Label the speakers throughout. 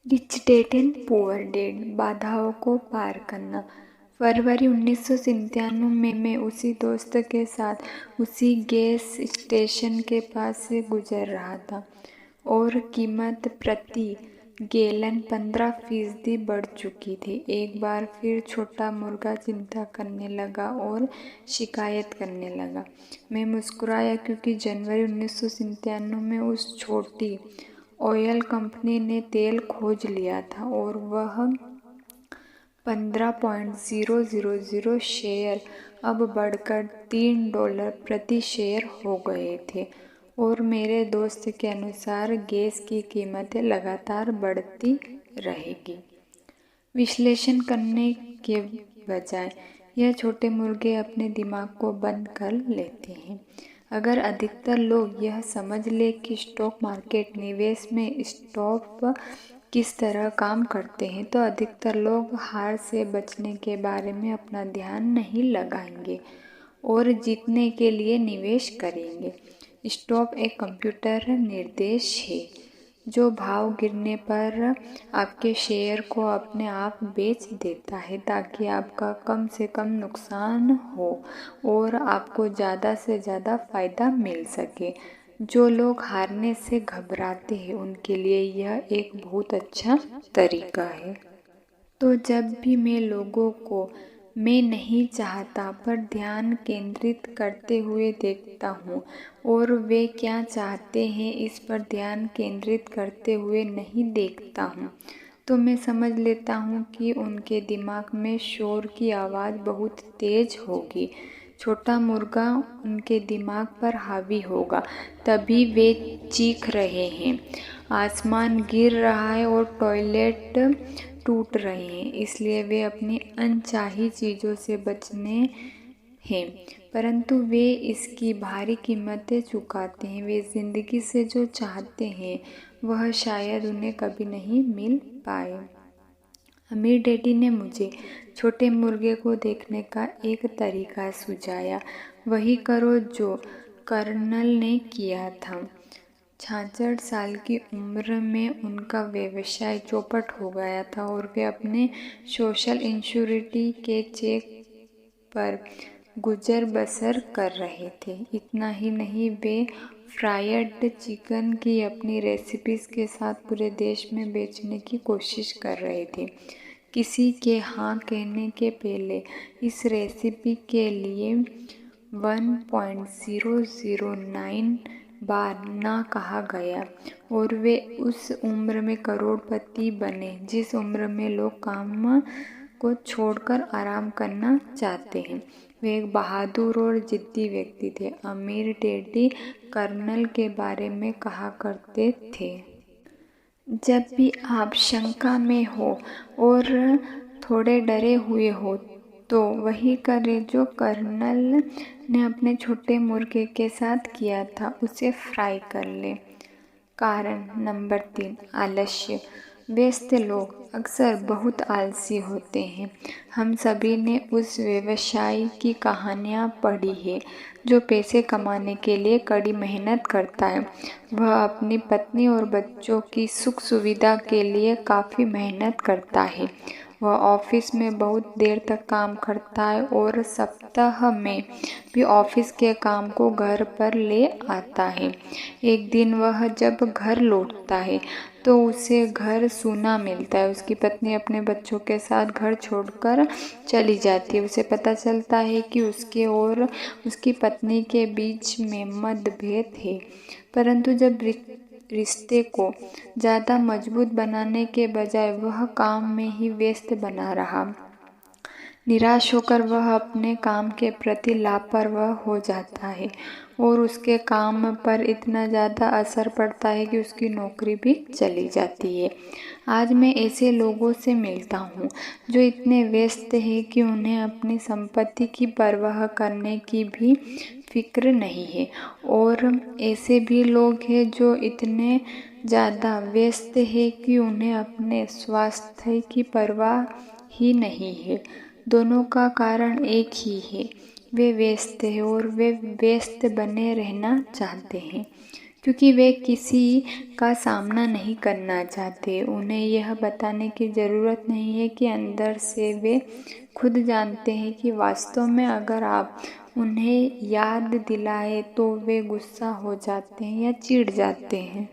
Speaker 1: Rich dad and poor dad, बाधाओं को पार करना। फरवरी 1997 में मैं उसी दोस्त के साथ उसी गैस स्टेशन के पास से गुजर रहा था और कीमत प्रति गैलन 15% बढ़ चुकी थी। एक बार फिर छोटा मुर्गा चिंता करने लगा और शिकायत करने लगा। मैं मुस्कुराया क्योंकि जनवरी 1997 में उस छोटी ऑयल कंपनी ने तेल खोज लिया था और वह 15.000 शेयर अब बढ़कर $3 प्रति शेयर हो गए थे और मेरे दोस्त के अनुसार गैस की कीमतें लगातार बढ़ती रहेगी। विश्लेषण करने के बजाय यह छोटे मुर्गे अपने दिमाग को बंद कर लेते हैं। अगर अधिकतर लोग यह समझ ले कि स्टॉक मार्केट निवेश में स्टॉप किस तरह काम करते हैं, तो अधिकतर लोग हार से बचने के बारे में अपना ध्यान नहीं लगाएंगे और जीतने के लिए निवेश करेंगे। स्टॉप एक कंप्यूटर निर्देश है जो भाव गिरने पर आपके शेयर को अपने आप बेच देता है ताकि आपका कम से कम नुकसान हो और आपको ज़्यादा से ज़्यादा फायदा मिल सके। जो लोग हारने से घबराते हैं उनके लिए यह एक बहुत अच्छा तरीका है। तो जब भी मैं लोगों को मैं नहीं चाहता पर ध्यान केंद्रित करते हुए देखता हूँ और वे क्या चाहते हैं इस पर ध्यान केंद्रित करते हुए नहीं देखता हूँ, तो मैं समझ लेता हूँ कि उनके दिमाग में शोर की आवाज़ बहुत तेज होगी। छोटा मुर्गा उनके दिमाग पर हावी होगा, तभी वे चीख रहे हैं, आसमान गिर रहा है और टॉयलेट टूट रहे हैं। इसलिए वे अपनी अनचाही चीज़ों से बचने हैं, परंतु वे इसकी भारी कीमतें चुकाते हैं। वे जिंदगी से जो चाहते हैं वह शायद उन्हें कभी नहीं मिल पाए। अमीर डैडी ने मुझे छोटे मुर्गे को देखने का एक तरीका सुझाया। वही करो जो कर्नल ने किया था। 66 साल की उम्र में उनका व्यवसाय चौपट हो गया था और वे अपने सोशल इंश्योरिटी के चेक पर गुजर बसर कर रहे थे। इतना ही नहीं, वे फ्राइड चिकन की अपनी रेसिपीज़ के साथ पूरे देश में बेचने की कोशिश कर रहे थे। किसी के हाँ कहने के पहले इस रेसिपी के लिए 1.009 बार ना कहा गया और वे उस उम्र में करोड़पति बने जिस उम्र में लोग काम को छोड़कर आराम करना चाहते हैं। वे एक बहादुर और जिद्दी व्यक्ति थे। अमीर डैडी कर्नल के बारे में कहा करते थे, जब भी आप शंका में हो और थोड़े डरे हुए हो तो वही करें जो कर्नल ने अपने छोटे मुर्गे के साथ किया था, उसे फ्राई कर ले। कारण नंबर 3, आलस्य। व्यस्त लोग अक्सर बहुत आलसी होते हैं। हम सभी ने उस व्यवसायी की कहानियाँ पढ़ी है जो पैसे कमाने के लिए कड़ी मेहनत करता है। वह अपनी पत्नी और बच्चों की सुख सुविधा के लिए काफ़ी मेहनत करता है। वह ऑफिस में बहुत देर तक काम करता है और सप्ताह में भी ऑफिस के काम को घर पर ले आता है। एक दिन वह जब घर लौटता है तो उसे घर सूना मिलता है। उसकी पत्नी अपने बच्चों के साथ घर छोड़कर चली जाती है। उसे पता चलता है कि उसके और उसकी पत्नी के बीच में मतभेद है, परंतु जब रिश्ते को ज़्यादा मजबूत बनाने के बजाय वह काम में ही व्यस्त बना रहा। निराश होकर वह अपने काम के प्रति लापरवाह हो जाता है और उसके काम पर इतना ज़्यादा असर पड़ता है कि उसकी नौकरी भी चली जाती है। आज मैं ऐसे लोगों से मिलता हूँ जो इतने व्यस्त हैं कि उन्हें अपनी संपत्ति की परवाह करने की भी फिक्र नहीं है, और ऐसे भी लोग हैं जो इतने ज़्यादा व्यस्त हैं कि उन्हें अपने स्वास्थ्य की परवाह ही नहीं है। दोनों का कारण एक ही है, वे व्यस्त हैं और वे व्यस्त बने रहना चाहते हैं। क्योंकि वे किसी का सामना नहीं करना चाहते। उन्हें यह बताने की ज़रूरत नहीं है कि अंदर से वे खुद जानते हैं कि वास्तव में अगर आप उन्हें याद दिलाए तो वे गुस्सा हो जाते हैं या चिढ़ जाते हैं।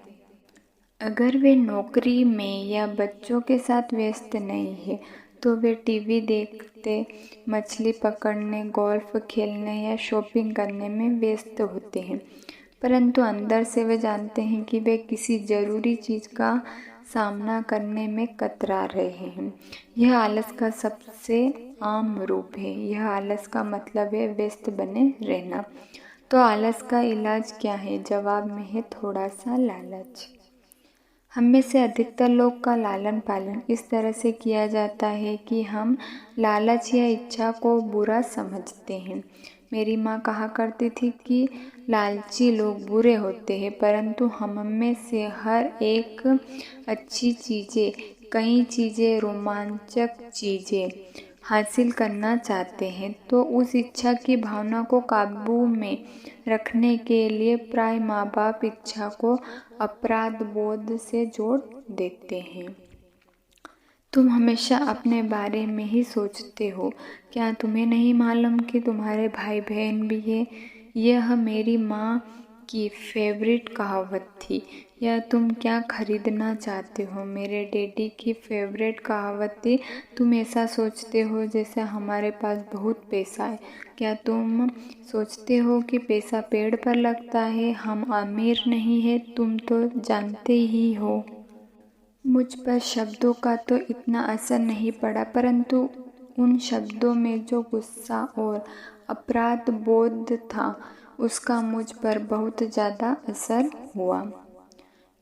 Speaker 1: अगर वे नौकरी में या बच्चों के साथ व्यस्त नहीं है तो वे टीवी देखते, मछली पकड़ने, गोल्फ खेलने या शॉपिंग करने में व्यस्त होते हैं, परंतु अंदर से वे जानते हैं कि वे किसी ज़रूरी चीज़ का सामना करने में कतरा रहे हैं। यह आलस का सबसे आम रूप है। यह आलस का मतलब है व्यस्त बने रहना। तो आलस का इलाज क्या है? जवाब में है थोड़ा सा लालच। हम में से अधिकतर लोग का लालन पालन इस तरह से किया जाता है कि हम लालच या इच्छा को बुरा समझते हैं। मेरी माँ कहा करती थी कि लालची लोग बुरे होते हैं, परंतु हम में से हर एक अच्छी चीज़ें, कई चीज़ें, रोमांचक चीज़ें हासिल करना चाहते हैं। तो उस इच्छा की भावना को काबू में रखने के लिए प्राय माँ बाप इच्छा को अपराध बोध से जोड़ देते हैं। तुम हमेशा अपने बारे में ही सोचते हो। क्या तुम्हें नहीं मालूम कि तुम्हारे भाई बहन भी हैं? यह मेरी माँ की फेवरेट कहावत थी। या तुम क्या खरीदना चाहते हो? मेरे डैडी की फेवरेट कहावत थी, तुम ऐसा सोचते हो जैसे हमारे पास बहुत पैसा है। क्या तुम सोचते हो कि पैसा पेड़ पर लगता है? हम अमीर नहीं है, तुम तो जानते ही हो। मुझ पर शब्दों का तो इतना असर नहीं पड़ा, परंतु उन शब्दों में जो गुस्सा और अपराध बोध था उसका मुझ पर बहुत ज़्यादा असर हुआ।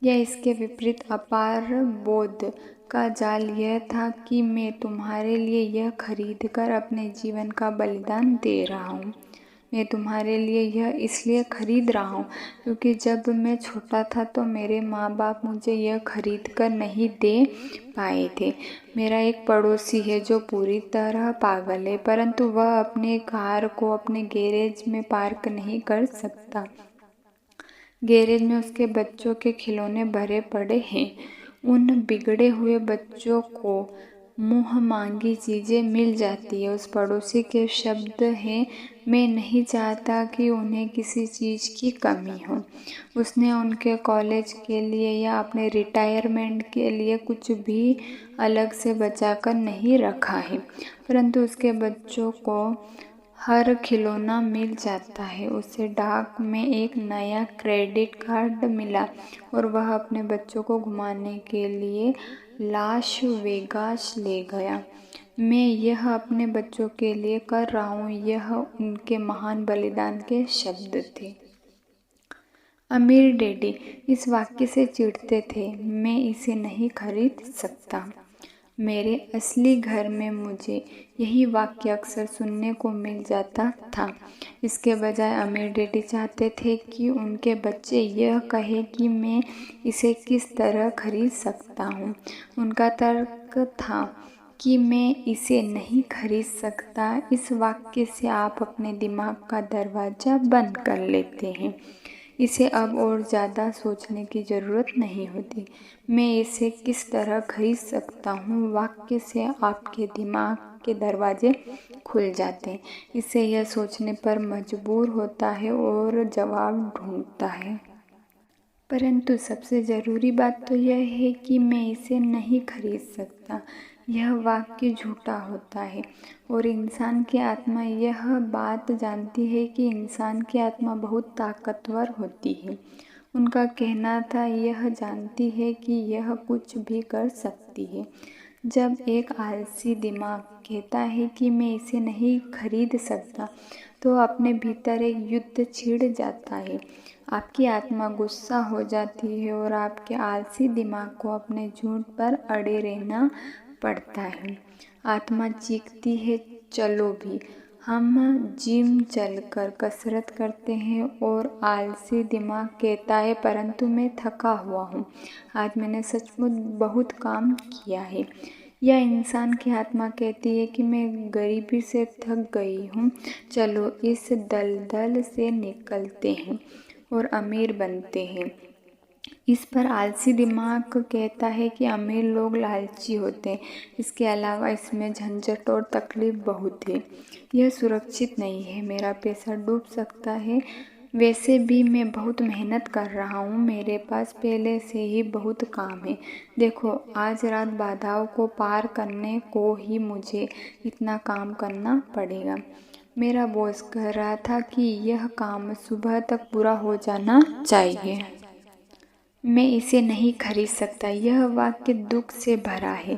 Speaker 1: या इसके विपरीत अपार बोध का जाल यह था कि मैं तुम्हारे लिए यह खरीद कर अपने जीवन का बलिदान दे रहा हूँ। मैं तुम्हारे लिए यह इसलिए खरीद रहा हूँ क्योंकि जब मैं छोटा था तो मेरे माँ बाप मुझे यह खरीद कर नहीं दे पाए थे। मेरा एक पड़ोसी है जो पूरी तरह पागल है, परंतु वह अपने कार को अपने गैरेज में पार्क नहीं कर सकता। गैरेज में उसके बच्चों के खिलौने भरे पड़े हैं। उन बिगड़े हुए बच्चों को मुँह मांगी चीज़ें मिल जाती है। उस पड़ोसी के शब्द हैं, मैं नहीं चाहता कि उन्हें किसी चीज़ की कमी हो। उसने उनके कॉलेज के लिए या अपने रिटायरमेंट के लिए कुछ भी अलग से बचाकर नहीं रखा है, परंतु उसके बच्चों को हर खिलौना मिल जाता है। उसे डाक में एक नया क्रेडिट कार्ड मिला और वह अपने बच्चों को घुमाने के लिए लास वेगास ले गया। मैं यह अपने बच्चों के लिए कर रहा हूँ। यह उनके महान बलिदान के शब्द थे। अमीर डैडी इस वाक्य से चिढ़ते थे, मैं इसे नहीं खरीद सकता। मेरे असली घर में मुझे यही वाक्य अक्सर सुनने को मिल जाता था। इसके बजाय अमीर डैडी चाहते थे कि उनके बच्चे यह कहें कि मैं इसे किस तरह खरीद सकता हूँ। उनका तर्क था कि मैं इसे नहीं खरीद सकता। इस वाक्य से आप अपने दिमाग का दरवाज़ा बंद कर लेते हैं। इसे अब और ज़्यादा सोचने की ज़रूरत नहीं होती। मैं इसे किस तरह खरीद सकता हूँ वाक्य से आपके दिमाग के दरवाजे खुल जाते हैं। इससे यह सोचने पर मजबूर होता है और जवाब ढूंढता है। परंतु सबसे ज़रूरी बात तो यह है कि मैं इसे नहीं खरीद सकता। यह वाक्य झूठा होता है और इंसान की आत्मा यह बात जानती है कि इंसान की आत्मा बहुत ताकतवर होती है। उनका कहना था, यह जानती है कि यह कुछ भी कर सकती है। जब एक आलसी दिमाग कहता है कि मैं इसे नहीं खरीद सकता, तो अपने भीतर एक युद्ध छिड़ जाता है। आपकी आत्मा गुस्सा हो जाती है और आपके आलसी दिमाग को अपने झूठ पर अड़े रहना पड़ता है। आत्मा चीखती है, चलो भी। हम जिम चलकर कसरत करते हैं और आलसी दिमाग कहता है, परंतु मैं थका हुआ हूँ, आज मैंने सचमुच बहुत काम किया है। या इंसान की आत्मा कहती है कि मैं गरीबी से थक गई हूँ, चलो इस दलदल से निकलते हैं। और अमीर बनते हैं। इस पर आलसी दिमाग कहता है कि अमीर लोग लालची होते हैं। इसके अलावा इसमें झंझट और तकलीफ बहुत है। यह सुरक्षित नहीं है, मेरा पैसा डूब सकता है। वैसे भी मैं बहुत मेहनत कर रहा हूँ, मेरे पास पहले से ही बहुत काम है। देखो, आज रात बाधाओं को पार करने को ही मुझे इतना काम करना पड़ेगा। मेरा बॉस कह रहा था कि यह काम सुबह तक पूरा हो जाना चाहिए। मैं इसे नहीं खरीद सकता। यह वाक्य दुख से भरा है।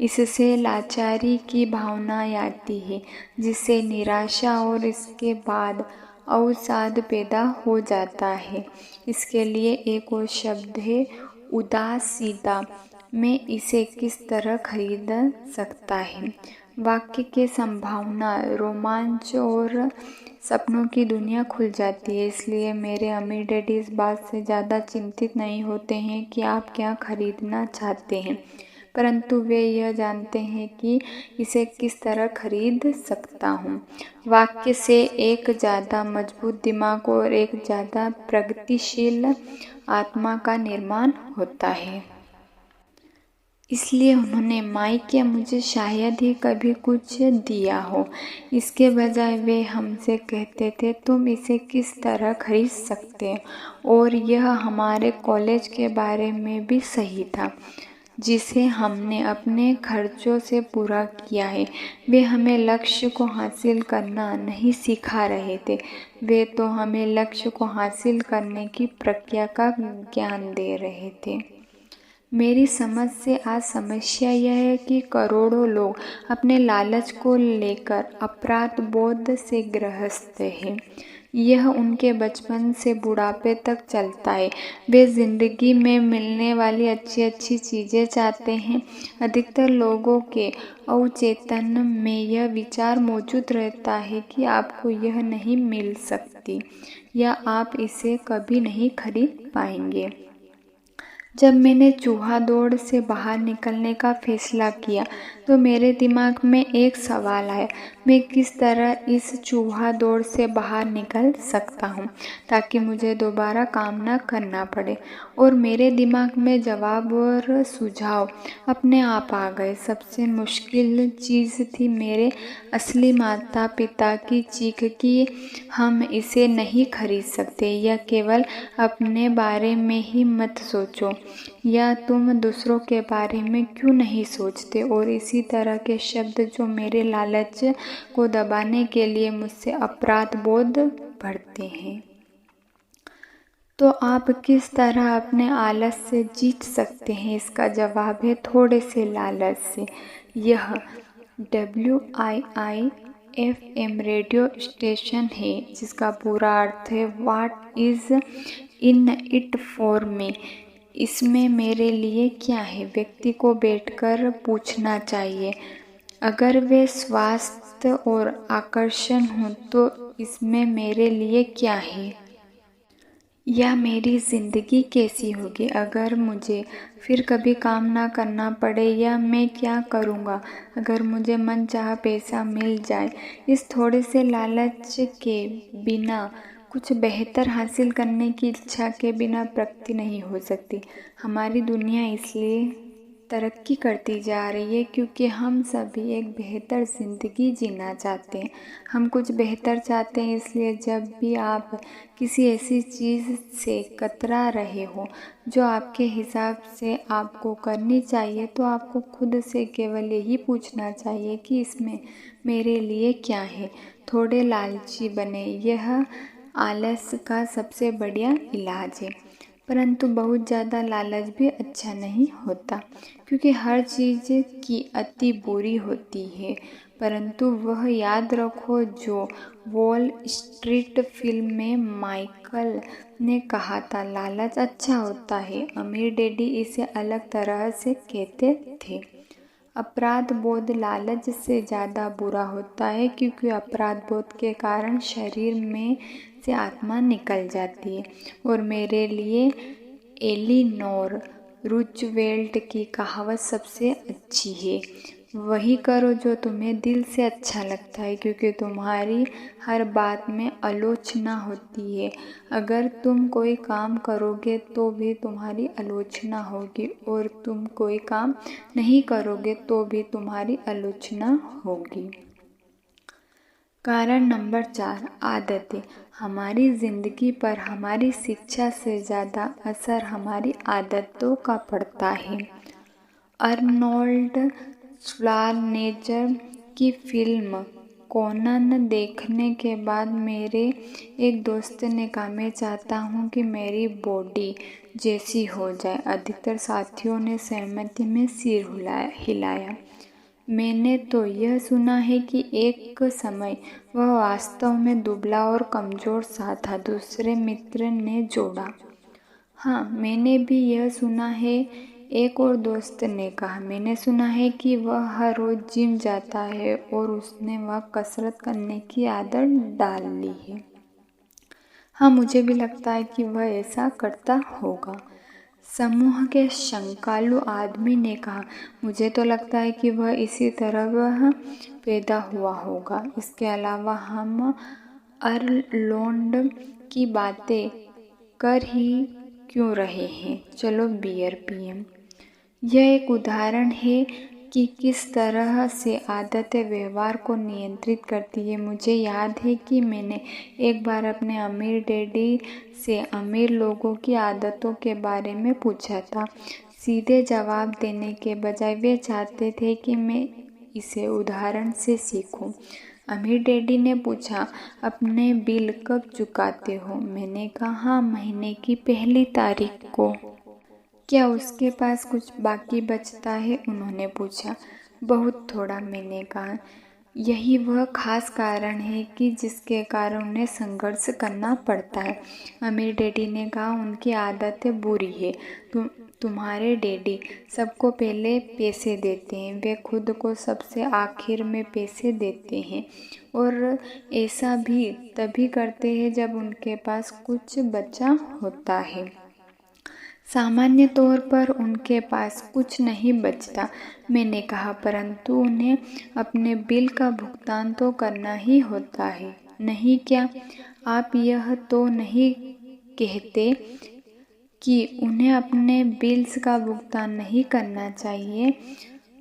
Speaker 1: इससे लाचारी की भावना आती है, जिससे निराशा और इसके बाद अवसाद पैदा हो जाता है। इसके लिए एक और शब्द है, उदासीनता। मैं इसे किस तरह खरीद सकता है? वाक्य के संभावना, रोमांच और सपनों की दुनिया खुल जाती है। इसलिए मेरे अमीर डैडी इस बात से ज़्यादा चिंतित नहीं होते हैं कि आप क्या खरीदना चाहते हैं, परंतु वे यह जानते हैं कि इसे किस तरह खरीद सकता हूँ। वाक्य से एक ज़्यादा मजबूत दिमाग और एक ज़्यादा प्रगतिशील आत्मा का निर्माण होता है। इसलिए उन्होंने माइक या मुझे शायद ही कभी कुछ दिया हो। इसके बजाय वे हमसे कहते थे, तुम इसे किस तरह खरीद सकते हो। और यह हमारे कॉलेज के बारे में भी सही था, जिसे हमने अपने खर्चों से पूरा किया है। वे हमें लक्ष्य को हासिल करना नहीं सिखा रहे थे, वे तो हमें लक्ष्य को हासिल करने की प्रक्रिया का ज्ञान दे रहे थे। मेरी समझ से आज समस्या यह है कि करोड़ों लोग अपने लालच को लेकर अपराध बोध से ग्रस्त हैं। यह उनके बचपन से बुढ़ापे तक चलता है। वे जिंदगी में मिलने वाली अच्छी अच्छी चीज़ें चाहते हैं। अधिकतर लोगों के अवचेतन में यह विचार मौजूद रहता है कि आपको यह नहीं मिल सकती या आप इसे कभी नहीं खरीद पाएंगे। जब मैंने चूहा दौड़ से बाहर निकलने का फैसला किया तो मेरे दिमाग में एक सवाल आया, मैं किस तरह इस चूहा दौड़ से बाहर निकल सकता हूँ ताकि मुझे दोबारा काम न करना पड़े। और मेरे दिमाग में जवाब और सुझाव अपने आप आ गए। सबसे मुश्किल चीज़ थी मेरे असली माता पिता की चीख कि हम इसे नहीं खरीद सकते, या केवल अपने बारे में ही मत सोचो, या तुम दूसरों के बारे में क्यों नहीं सोचते। और इसी तरह के शब्द जो मेरे लालच को दबाने के लिए मुझसे अपराध बोध भरते हैं। तो आप किस तरह अपने आलस से जीत सकते हैं? इसका जवाब है थोड़े से लालच से। यह WIIFM रेडियो स्टेशन है, जिसका पूरा अर्थ है what is in it for me. इसमें मेरे लिए क्या है, व्यक्ति को बैठकर पूछना चाहिए। अगर वे स्वास्थ्य और आकर्षण हों तो इसमें मेरे लिए क्या है, या मेरी ज़िंदगी कैसी होगी अगर मुझे फिर कभी काम ना करना पड़े, या मैं क्या करूँगा अगर मुझे मनचाहा पैसा मिल जाए। इस थोड़े से लालच के बिना, कुछ बेहतर हासिल करने की इच्छा के बिना प्रगति नहीं हो सकती। हमारी दुनिया इसलिए तरक्की करती जा रही है क्योंकि हम सभी एक बेहतर ज़िंदगी जीना चाहते हैं। हम कुछ बेहतर चाहते हैं, इसलिए जब भी आप किसी ऐसी चीज़ से कतरा रहे हो जो आपके हिसाब से आपको करनी चाहिए, तो आपको खुद से केवल यही पूछना चाहिए कि इसमें मेरे लिए क्या है। थोड़े लालची बने, यह आलस का सबसे बढ़िया इलाज है। परंतु बहुत ज़्यादा लालच भी अच्छा नहीं होता, क्योंकि हर चीज़ की अति बुरी होती है। परंतु वह याद रखो जो वॉल स्ट्रीट फिल्म में माइकल ने कहा था, लालच अच्छा होता है। अमीर डैडी इसे अलग तरह से कहते थे। अपराध बोध लालच से ज़्यादा बुरा होता है, क्योंकि अपराध बोध के कारण शरीर में से आत्मा निकल जाती है। और मेरे लिए एलिनोर रूजवेल्ट की कहावत सबसे अच्छी है, वही करो जो तुम्हें दिल से अच्छा लगता है, क्योंकि तुम्हारी हर बात में आलोचना होती है। अगर तुम कोई काम करोगे तो भी तुम्हारी आलोचना होगी, और तुम कोई काम नहीं करोगे तो भी तुम्हारी आलोचना होगी। कारण नंबर 4, आदतें। हमारी ज़िंदगी पर हमारी शिक्षा से ज़्यादा असर हमारी आदतों का पड़ता है। अर्नोल्ड श्वार्ज़नेगर की फिल्म कोनन देखने के बाद मेरे एक दोस्त ने कहा, मैं चाहता हूँ कि मेरी बॉडी जैसी हो जाए। अधिकतर साथियों ने सहमति में सिर हिलाया। मैंने तो यह सुना है कि एक समय वह वास्तव में दुबला और कमज़ोर सा था। दूसरे मित्र ने जोड़ा। हाँ, मैंने भी यह सुना है, एक और दोस्त ने कहा। मैंने सुना है कि वह हर रोज़ जिम जाता है और उसने वह कसरत करने की आदत डाल ली है। हाँ, मुझे भी लगता है कि वह ऐसा करता होगा। समूह के शंकालु आदमी ने कहा, मुझे तो लगता है कि वह इसी तरह वह पैदा हुआ होगा। इसके अलावा हम अर्नोल्ड की बातें कर ही क्यों रहे हैं? चलो बियर पिए। यह एक उदाहरण है कि किस तरह से आदतें व्यवहार को नियंत्रित करती है। मुझे याद है कि मैंने एक बार अपने अमीर डैडी से अमीर लोगों की आदतों के बारे में पूछा था। सीधे जवाब देने के बजाय वे चाहते थे कि मैं इसे उदाहरण से सीखूं। अमीर डैडी ने पूछा, अपने बिल कब चुकाते हो? मैंने कहा, हाँ, महीने की पहली तारीख को। क्या उसके पास कुछ बाकी बचता है? उन्होंने पूछा। बहुत थोड़ा, मैंने कहा। यही वह खास कारण है कि जिसके कारण उन्हें संघर्ष करना पड़ता है। अमीर डैडी ने कहा, उनकी आदतें बुरी है। तुम्हारे डैडी सबको पहले पैसे देते हैं, वे खुद को सबसे आखिर में पैसे देते हैं, और ऐसा भी तभी करते हैं जब उनके पास कुछ बचा होता है। सामान्य तौर पर उनके पास कुछ नहीं बचता। मैंने कहा, परंतु उन्हें अपने बिल का भुगतान तो करना ही होता है, नहीं क्या? आप यह तो नहीं कहते कि उन्हें अपने बिल्स का भुगतान नहीं करना चाहिए?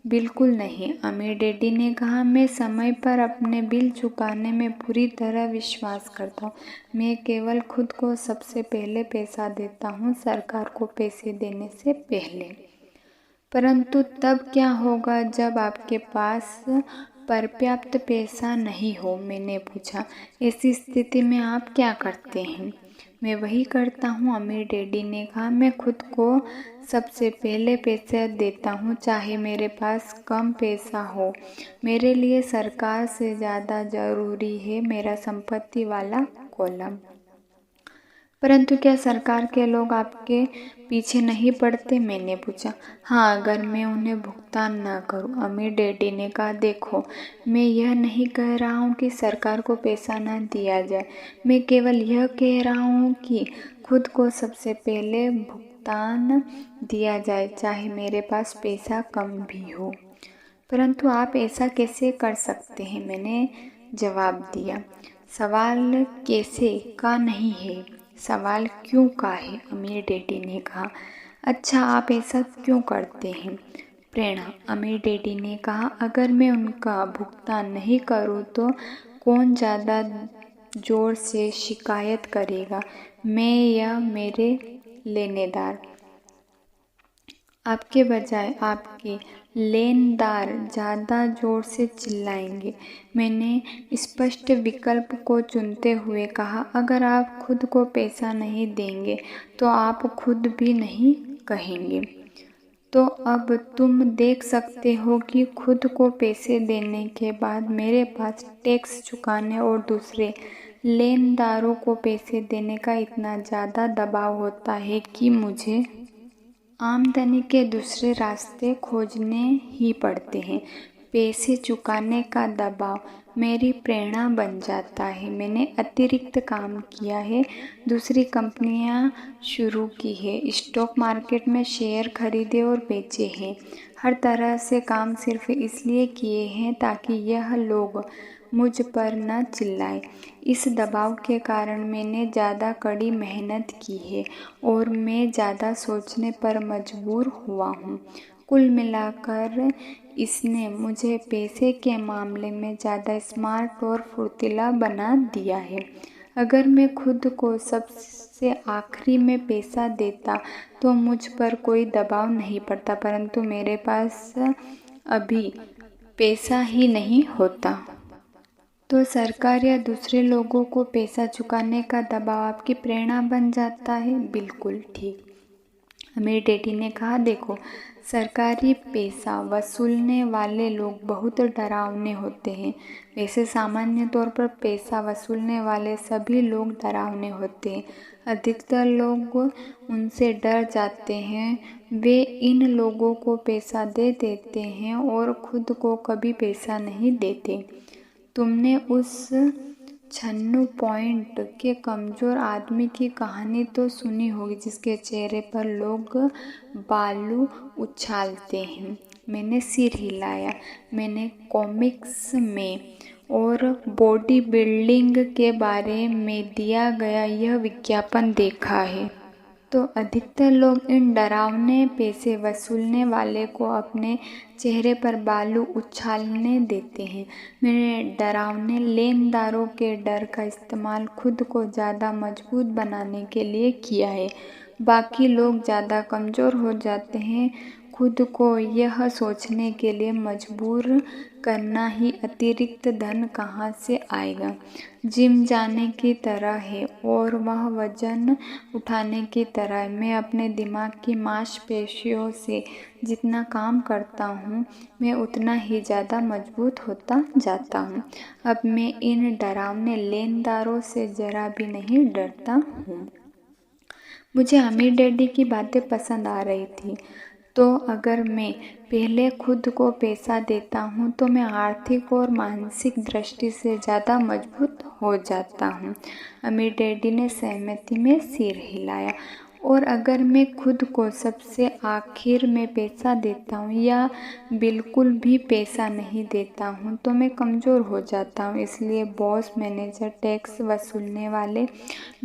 Speaker 1: बिल्कुल नहीं, अमीर डैडी ने कहा। मैं समय पर अपने बिल चुकाने में पूरी तरह विश्वास करता हूँ। मैं केवल खुद को सबसे पहले पैसा देता हूँ, सरकार को पैसे देने से पहले। परंतु तब क्या होगा जब आपके पास पर्याप्त पैसा नहीं हो? मैंने पूछा। ऐसी स्थिति में आप क्या करते हैं? मैं वही करता हूँ, अमीर डैडी ने कहा। मैं खुद को सबसे पहले पैसा देता हूँ, चाहे मेरे पास कम पैसा हो। मेरे लिए सरकार से ज़्यादा ज़रूरी है मेरा संपत्ति वाला कॉलम। परंतु क्या सरकार के लोग आपके पीछे नहीं पड़ते? मैंने पूछा। हाँ, अगर मैं उन्हें भुगतान न करूं, अमीर डैडी ने कहा। देखो, मैं यह नहीं कह रहा हूँ कि सरकार को पैसा न दिया जाए। मैं केवल यह कह रहा हूँ कि खुद को सबसे पहले भुगतान दिया जाए, चाहे मेरे पास पैसा कम भी हो। परंतु आप ऐसा कैसे कर सकते हैं? मैंने जवाब दिया। सवाल कैसे का नहीं है, सवाल क्यों का है, अमीर डैडी ने कहा। अच्छा, आप ऐसा क्यों करते हैं? प्रेरणा, अमीर डैडी ने कहा। अगर मैं उनका भुगतान नहीं करूं तो कौन ज़्यादा जोर से शिकायत करेगा, मैं या मेरे लेनेदार? आपके बजाय आपके लेनदार ज़्यादा जोर से चिल्लाएंगे। मैंने स्पष्ट विकल्प को चुनते हुए कहा, अगर आप खुद को पैसा नहीं देंगे तो आप खुद भी नहीं कहेंगे। तो अब तुम देख सकते हो कि खुद को पैसे देने के बाद मेरे पास टैक्स चुकाने और दूसरे लेनदारों को पैसे देने का इतना ज़्यादा दबाव होता है कि मुझे आमदनी के दूसरे रास्ते खोजने ही पड़ते हैं। पैसे चुकाने का दबाव मेरी प्रेरणा बन जाता है। मैंने अतिरिक्त काम किया है, दूसरी कंपनियां शुरू की है, स्टॉक मार्केट में शेयर खरीदे और बेचे हैं। हर तरह से काम सिर्फ इसलिए किए हैं ताकि यह लोग मुझ पर न चिल्लाएं। इस दबाव के कारण मैंने ज़्यादा कड़ी मेहनत की है और मैं ज़्यादा सोचने पर मजबूर हुआ हूँ। कुल मिलाकर इसने मुझे पैसे के मामले में ज़्यादा स्मार्ट और फुर्तीला बना दिया है। अगर मैं खुद को सबसे आखिरी में पैसा देता तो मुझ पर कोई दबाव नहीं पड़ता, परंतु मेरे पास अभी पैसा ही नहीं होता। तो सरकार या दूसरे लोगों को पैसा चुकाने का दबाव आपकी प्रेरणा बन जाता है। बिल्कुल ठीक। मेरे डैडी ने कहा, देखो, सरकारी पैसा वसूलने वाले लोग बहुत डरावने होते हैं। वैसे सामान्य तौर पर पैसा वसूलने वाले सभी लोग डरावने होते हैं। अधिकतर लोग उनसे डर जाते हैं। वे इन लोगों को पैसा दे देते हैं और खुद को कभी पैसा नहीं देते। तुमने उस 96 पॉइंट के कमज़ोर आदमी की कहानी तो सुनी होगी जिसके चेहरे पर लोग बालू उछालते हैं। मैंने सिर हिलाया। मैंने कॉमिक्स में और बॉडी बिल्डिंग के बारे में दिया गया यह विज्ञापन देखा है। तो अधिकतर लोग इन डरावने पैसे वसूलने वाले को अपने चेहरे पर बालू उछालने देते हैं। मैंने डरावने लेनदारों के डर का इस्तेमाल खुद को ज़्यादा मजबूत बनाने के लिए किया है। बाकी लोग ज़्यादा कमज़ोर हो जाते हैं। खुद को यह सोचने के लिए मजबूर करना ही अतिरिक्त धन कहाँ से आएगा। जिम जाने की तरह है और वह वजन उठाने की तरह है। मैं अपने दिमाग की मांसपेशियों से जितना काम करता हूँ, मैं उतना ही ज़्यादा मजबूत होता जाता हूँ। अब मैं इन डरावने लेनदारों से ज़रा भी नहीं डरता हूँ। मुझे अमीर डैडी की बातें पसंद आ रही थी। तो अगर मैं पहले खुद को पैसा देता हूँ तो मैं आर्थिक और मानसिक दृष्टि से ज़्यादा मजबूत हो जाता हूँ। अमीर डैडी ने सहमति में सिर हिलाया। और अगर मैं खुद को सबसे आखिर में पैसा देता हूँ या बिल्कुल भी पैसा नहीं देता हूँ तो मैं कमज़ोर हो जाता हूँ। इसलिए बॉस, मैनेजर, टैक्स वसूलने वाले,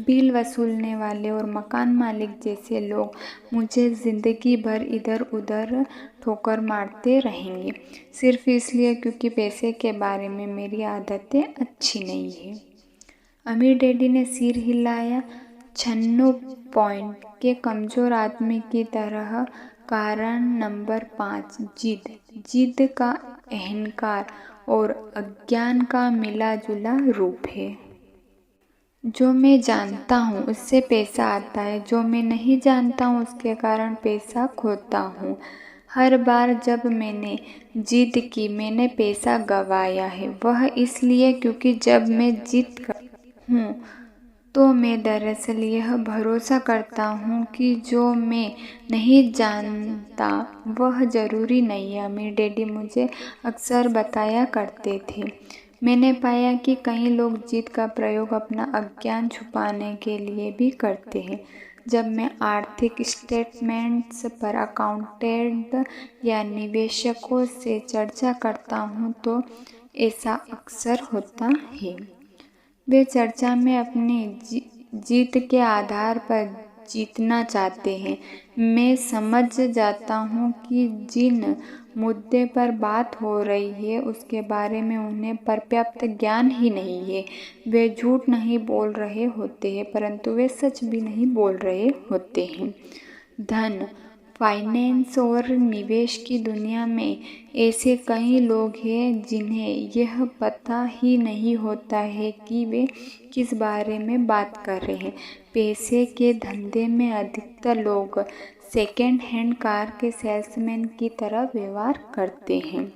Speaker 1: बिल वसूलने वाले और मकान मालिक जैसे लोग मुझे ज़िंदगी भर इधर उधर ठोकर मारते रहेंगे, सिर्फ इसलिए क्योंकि पैसे के बारे में मेरी आदतें अच्छी नहीं है। अमीर डैडी ने सिर हिलाया। 96 पॉइंट के कमज़ोर आदमी की तरह। कारण नंबर 5, जिद। जिद का अहंकार और अज्ञान का मिला जुला रूप है। जो मैं जानता हूँ उससे पैसा आता है, जो मैं नहीं जानता हूँ उसके कारण पैसा खोता हूँ। हर बार जब मैंने जिद की मैंने पैसा गंवाया है। वह इसलिए क्योंकि जब मैं जिद हूँ तो मैं दरअसल यह भरोसा करता हूँ कि जो मैं नहीं जानता वह ज़रूरी नहीं है। अमीर डैडी मुझे अक्सर बताया करते थे। मैंने पाया कि कई लोग जिद का प्रयोग अपना अज्ञान छुपाने के लिए भी करते हैं। जब मैं आर्थिक स्टेटमेंट्स पर अकाउंटेंट या निवेशकों से चर्चा करता हूँ तो ऐसा अक्सर होता है। वे चर्चा में अपनी जीत के आधार पर जीतना चाहते हैं। मैं समझ जाता हूँ कि जिन मुद्दे पर बात हो रही है उसके बारे में उन्हें पर्याप्त ज्ञान ही नहीं है। वे झूठ नहीं बोल रहे होते हैं, परंतु वे सच भी नहीं बोल रहे होते हैं। धन, फाइनेंस और निवेश की दुनिया में ऐसे कई लोग हैं जिन्हें यह पता ही नहीं होता है कि वे किस बारे में बात कर रहे हैं। पैसे के धंधे में अधिकतर लोग सेकेंड हैंड कार के सेल्समैन की तरह व्यवहार करते हैं।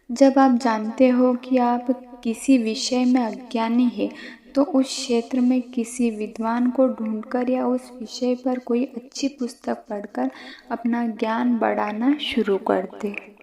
Speaker 1: जब आप जानते हो कि आप किसी विषय में अज्ञानी हैं तो उस क्षेत्र में किसी विद्वान को ढूंढकर या उस विषय पर कोई अच्छी पुस्तक पढ़कर अपना ज्ञान बढ़ाना शुरू कर दें।